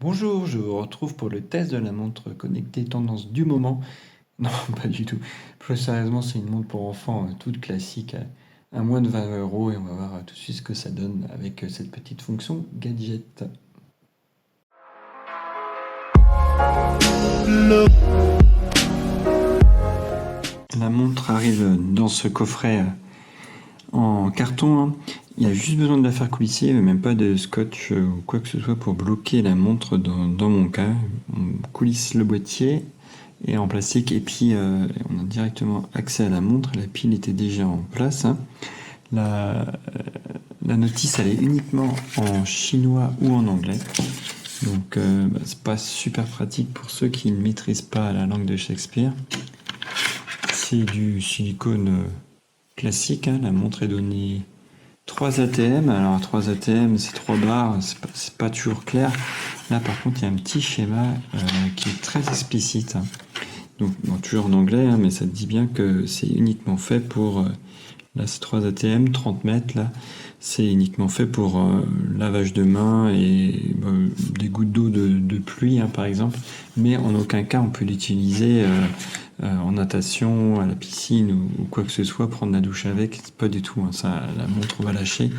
Bonjour, je vous retrouve pour le test de la montre connectée tendance du moment. Non, pas du tout. Plus sérieusement, c'est une montre pour enfants toute classique à moins de 20 euros et on va voir tout de suite ce que ça donne avec cette petite fonction gadget. La montre arrive dans ce coffret en carton, hein. Il y a juste besoin de la faire coulisser, même pas de scotch ou quoi que ce soit pour bloquer la montre dans mon cas. On coulisse le boîtier et en plastique et puis on a directement accès à la montre. La pile était déjà en place, hein. La notice elle est uniquement en chinois ou en anglais, donc c'est pas super pratique pour ceux qui ne maîtrisent pas la langue de Shakespeare. C'est du silicone classique, hein. La montre est donnée 3 ATM. Alors 3 ATM, c'est 3 barres, c'est pas toujours clair. Là par contre il y a un petit schéma qui est très explicite, hein. Donc bon, toujours en anglais, hein, mais ça dit bien que c'est uniquement fait pour là c'est 3 ATM, 30 mètres là. C'est uniquement fait pour lavage de mains et des gouttes d'eau de pluie, hein, par exemple. Mais en aucun cas on peut l'utiliser en natation, à la piscine ou quoi que ce soit, prendre la douche avec, c'est pas du tout, hein, ça, la montre va lâcher.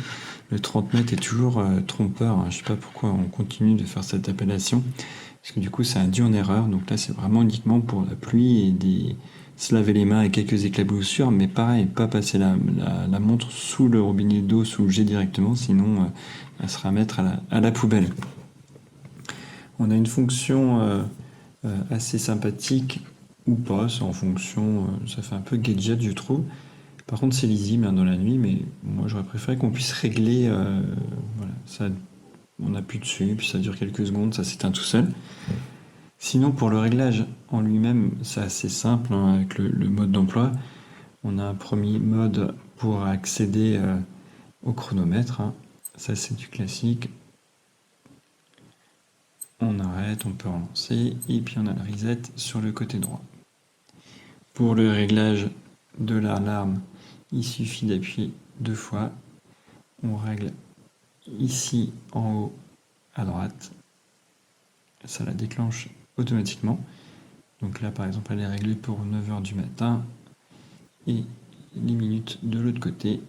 Le 30 mètres est toujours trompeur, hein. Je sais pas pourquoi on continue de faire cette appellation, parce que du coup ça induit en erreur. Donc là c'est vraiment uniquement pour la pluie et se laver les mains avec quelques éclaboussures, mais pareil, pas passer la montre sous le robinet d'eau, sous le jet directement, sinon elle sera à mettre à la poubelle. On a une fonction assez sympathique ou pas, c'est en fonction, ça fait un peu gadget je trouve. Par contre c'est lisible, hein, dans la nuit, mais moi j'aurais préféré qu'on puisse régler, voilà, ça, on appuie dessus, puis ça dure quelques secondes, ça s'éteint tout seul. Sinon pour le réglage en lui-même, c'est assez simple, hein, avec le mode d'emploi. On a un premier mode pour accéder au chronomètre, hein. Ça c'est du classique. On arrête, on peut relancer, et puis on a le reset sur le côté droit. Pour le réglage de l'alarme, il suffit d'appuyer 2 fois. On règle ici en haut à droite. Ça la déclenche automatiquement. Donc là par exemple elle est réglée pour 9h du matin. Et les minutes de l'autre côté.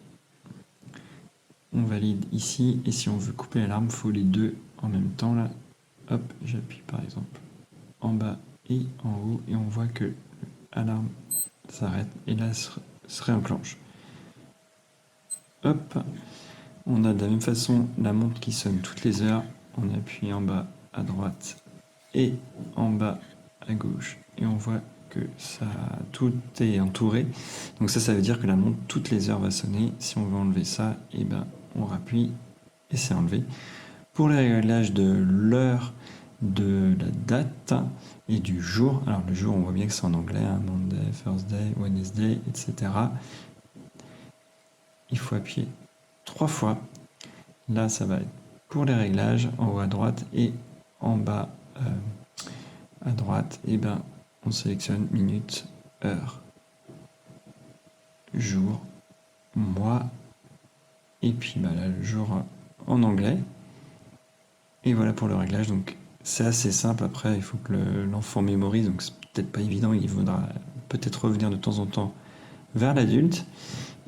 On valide ici. Et si on veut couper l'alarme, il faut les deux en même temps là. Hop, j'appuie par exemple en bas et en haut. Et on voit que l'alarme s'arrête et là se réenclenche. Hop, on a de la même façon la montre qui sonne toutes les heures. On appuie en bas à droite et en bas à gauche et on voit que ça tout est entouré. Donc ça veut dire que la montre toutes les heures va sonner. Si on veut enlever ça, et ben on rappuie et c'est enlevé. Pour les réglages de l'heure, de la date et du jour, alors le jour on voit bien que c'est en anglais, hein, Monday, Thursday, Wednesday, etc. Il faut appuyer 3 fois. Là ça va être pour les réglages en haut à droite et en bas à droite, et ben on sélectionne minute, heure, jour, mois, et puis là le jour en anglais. Et voilà pour le réglage. Donc c'est assez simple. Après il faut que l'enfant mémorise, donc c'est peut-être pas évident, il faudra peut-être revenir de temps en temps vers l'adulte.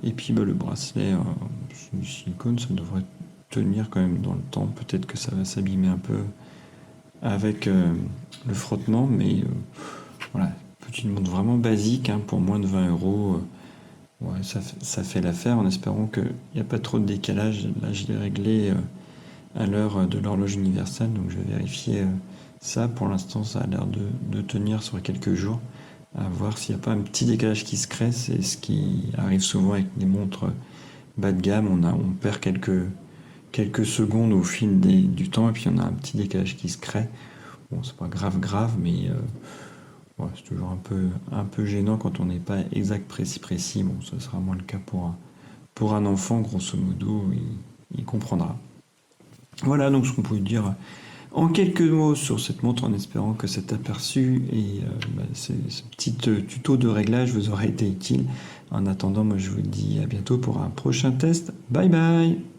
Et puis le bracelet, c'est du silicone, ça devrait tenir quand même dans le temps. Peut-être que ça va s'abîmer un peu avec le frottement, mais voilà, petite montre vraiment basique, hein, pour moins de 20 euros. Ouais, ça fait l'affaire, en espérant qu'il n'y a pas trop de décalage. Là je l'ai réglé à l'heure de l'horloge universelle, donc je vais vérifier ça. Pour l'instant ça a l'air de tenir sur quelques jours, à voir s'il n'y a pas un petit décalage qui se crée. C'est ce qui arrive souvent avec les montres bas de gamme, on perd quelques secondes au fil du temps, et puis on a un petit décalage qui se crée. Bon, c'est pas grave, mais ouais, c'est toujours un peu gênant quand on n'est pas exact, précis. Bon, ça sera moins le cas pour un enfant, grosso modo, il comprendra. Voilà donc ce qu'on pouvait dire en quelques mots sur cette montre, en espérant que cet aperçu et ce petit tuto de réglage vous aura été utile. En attendant, moi je vous dis à bientôt pour un prochain test. Bye bye!